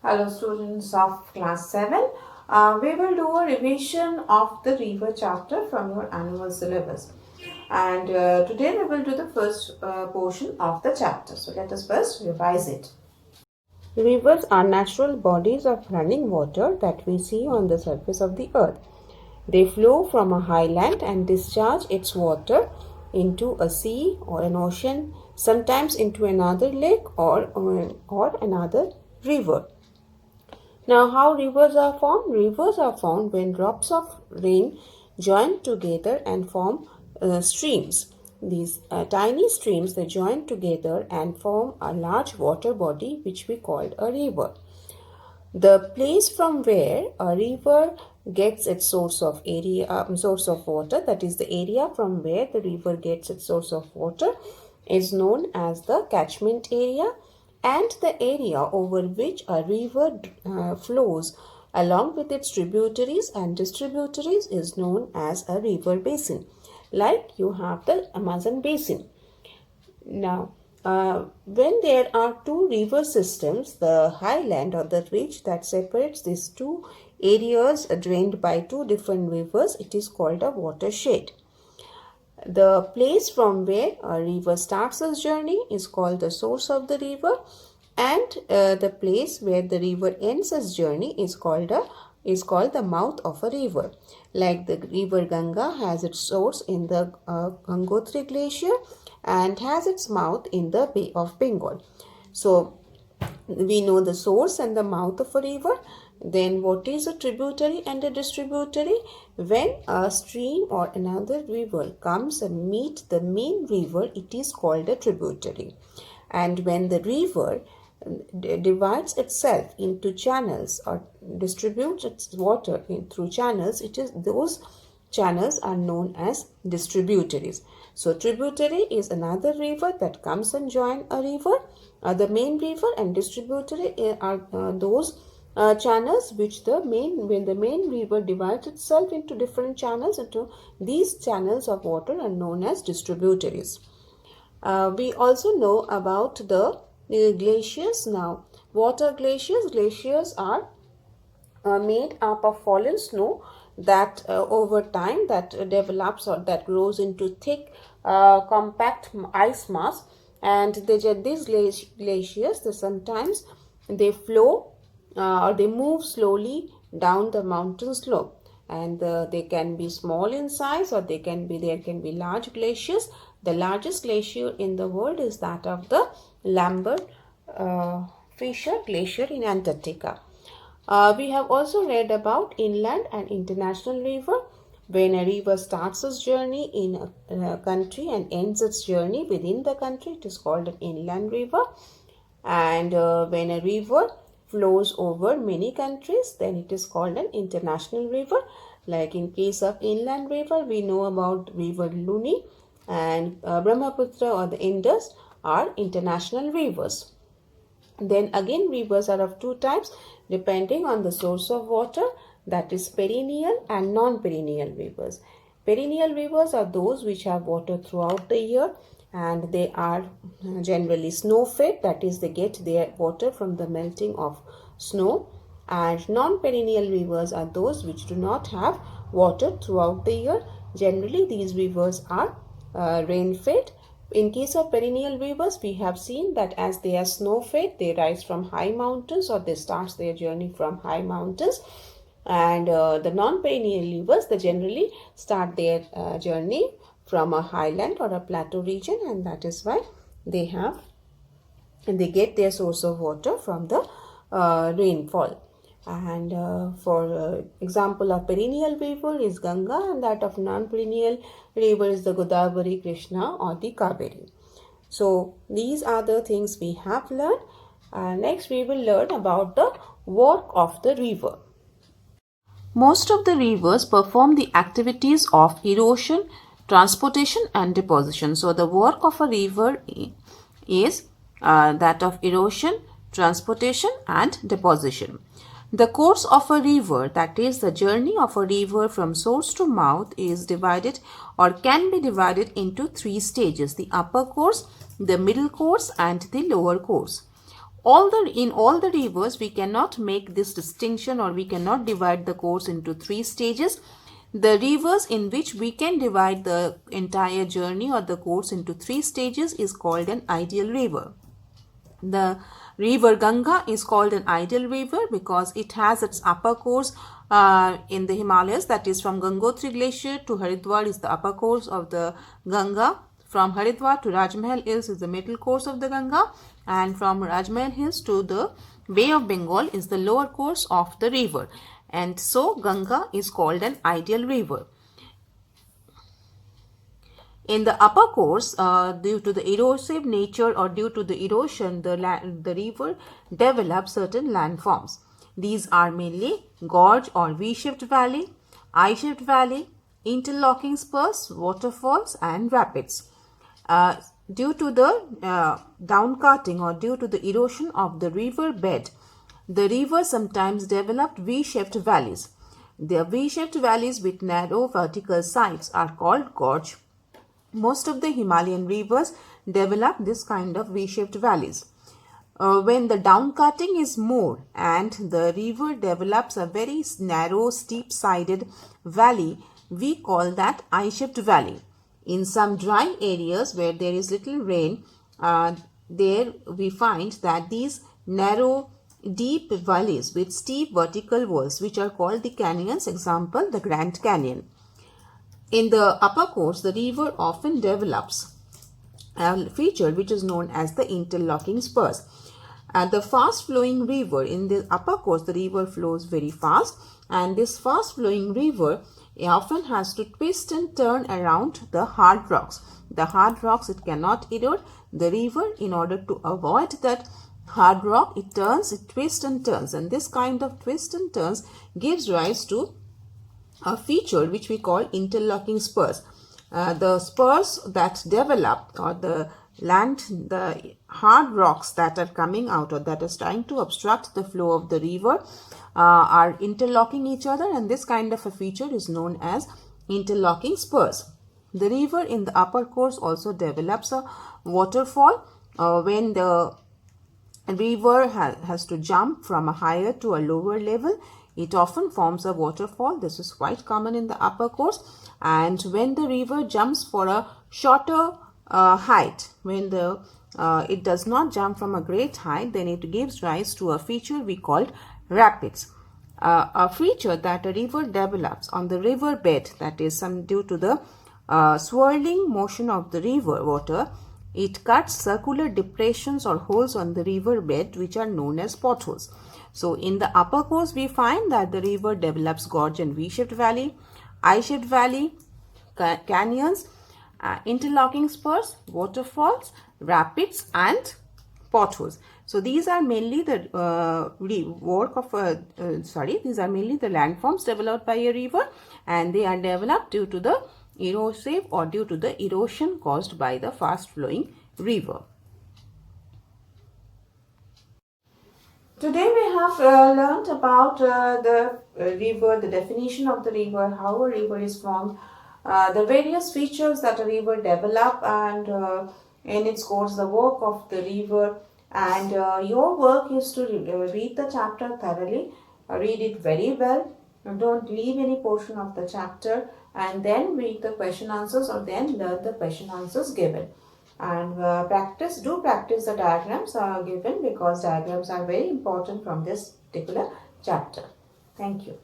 Hello students of class 7. We will do a revision of the river chapter from your annual syllabus. And today we will do the first portion of the chapter. So let us first revise it. Rivers are natural bodies of running water that we see on the surface of the earth. They flow from a highland and discharge its water into a sea or an ocean, sometimes into another lake or another river. Now, how rivers are formed? Rivers are formed when drops of rain join together and form streams. These tiny streams they join together and form a large water body which we call a river. The place from where a river gets its source of water, that is the area from where the river gets its source of water, is known as the catchment area, and the area over which a river flows along with its tributaries and distributaries is known as a river basin. Like you have the Amazon basin. Now, when there are two river systems, the highland or the ridge that separates these two areas drained by two different rivers, it is called a watershed. The place from where a river starts its journey is called the source of the river, and the place where the river ends its journey is called the mouth of a river. Like the river Ganga has its source in the Gangotri glacier and has its mouth in the Bay of Bengal. So we know the source and the mouth of a river. Then what is a tributary and a distributary? When a stream or another river comes and meet the main river, it is called a tributary. And when the river divides itself into channels or distributes its water through channels, those channels are known as distributaries. So tributary is another river that comes and join a river, the main river, and distributary are those channels which when the main river divides itself into different channels, into these channels of water are known as distributaries. We also know about the glaciers. Now, water glaciers are made up of fallen snow that over time that develops or that grows into thick compact ice mass, and these glaciers sometimes they flow or they move slowly down the mountain slope, and they can be small in size or there can be large glaciers. The largest glacier in the world is that of the Lambert Fisher Glacier in Antarctica. We have also read about inland and international river. When a river starts its journey in a country and ends its journey within the country, it is called an inland river. And when a river flows over many countries, then it is called an international river. Like in case of inland river, we know about river Luni, and Brahmaputra or the Indus are international rivers. Then again, rivers are of two types depending on the source of water, that is perennial and non-perennial rivers. Perennial rivers are those which have water throughout the year, and they are generally snow-fed, that is they get their water from the melting of snow. And non-perennial rivers are those which do not have water throughout the year. Generally, these rivers are rain-fed. In case of perennial rivers, we have seen that as they are snow-fed, they rise from high mountains or they start their journey from high mountains. And the non-perennial rivers, they generally start their journey from a highland or a plateau region, and that is why they get their source of water from the rainfall. And for example of perennial river is Ganga, and that of non-perennial river is the Godavari, Krishna or the Kaveri. So these are the things we have learned. Next we will learn about the work of the river. Most of the rivers perform the activities of erosion, transportation and deposition. So the work of a river is that of erosion, transportation and deposition. The course of a river, that is the journey of a river from source to mouth, is divided or can be divided into three stages: the upper course, the middle course and the lower course. in all the rivers, we cannot make this distinction, or we cannot divide the course into 3 stages. The rivers in which we can divide the entire journey or the course into 3 stages is called an ideal river. The river Ganga is called an ideal river because it has its upper course in the Himalayas, that is from Gangotri Glacier to Haridwar is the upper course of the Ganga. From Haridwar to Rajmahal Hills is the middle course of the Ganga, and from Rajmahal Hills to the Bay of Bengal is the lower course of the river. And so Ganga is called an ideal river. In the upper course, due to the erosive nature or due to the erosion, the river develops certain landforms. These are mainly gorge or V-shaped valley, I-shaped valley, interlocking spurs, waterfalls and rapids. Due to the downcarting or due to the erosion of the river bed, the river sometimes developed V-shaped valleys. The V-shaped valleys with narrow vertical sides are called gorge. Most of the Himalayan rivers develop this kind of V-shaped valleys. When the downcarting is more and the river develops a very narrow, steep-sided valley, we call that I-shaped valley. In some dry areas where there is little rain, there we find that these narrow, deep valleys with steep vertical walls, which are called the canyons, example, the Grand Canyon. In the upper course, the river often develops a feature which is known as the interlocking spurs. The fast-flowing river, in the upper course, the river flows very fast, and this fast-flowing river often has to twist and turn around the hard rocks. The hard rocks, it cannot erode. The river, in order to avoid that hard rock, it twists and turns, and this kind of twist and turns gives rise to a feature which we call interlocking spurs. The spurs that develop, or the hard rocks that are coming out or that is trying to obstruct the flow of the river are interlocking each other, and this kind of a feature is known as interlocking spurs. The river in the upper course also develops a waterfall when the river has to jump from a higher to a lower level. It often forms a waterfall. This is quite common in the upper course. And when the river jumps for a shorter height, when it does not jump from a great height, then it gives rise to a feature we called rapids. A feature that a river develops on the river bed, that is due to the swirling motion of the river water, it cuts circular depressions or holes on the river bed, which are known as potholes. So in the upper course, we find that the river develops gorge and V-shaped valley, I-shaped valley, canyons, interlocking spurs, waterfalls, rapids and potholes. So these are mainly the these are mainly the landforms developed by a river, and they are developed due to the erosive or due to the erosion caused by the fast flowing river. Today we have learnt about the river, the definition of the river, how a river is formed, the various features that a river develop, and in its course the work of the river. And your work is to read the chapter thoroughly, read it very well, don't leave any portion of the chapter, and then read the question answers or then learn the question answers given. And practice the diagrams given, because diagrams are very important from this particular chapter. Thank you.